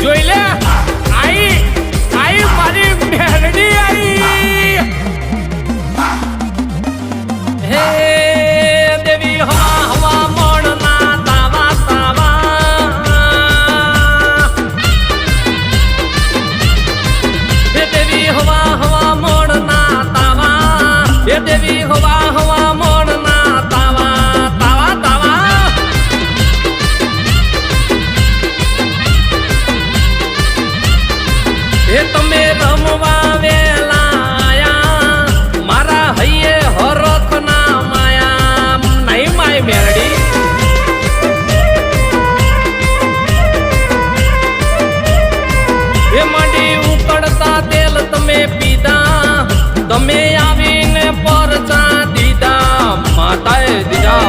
જોઈ લે આઈ આઈ મારી મેરડી આઈ હે દેવી હવા હવા મોણના તાવા તાવા હે દેવી હવા હવા મોણના તાવા હે દેવી હવા હવા મોણના તાવા તાવા તાવા હે તમે રમવા વેલા આયા મારા હૈયે હરખ ના માયા નહીં માય મેરડી હે માંડી ઉકળતા તેલ તમે પીધા તમે આવીને પરચા દીધા માતાએ દીધા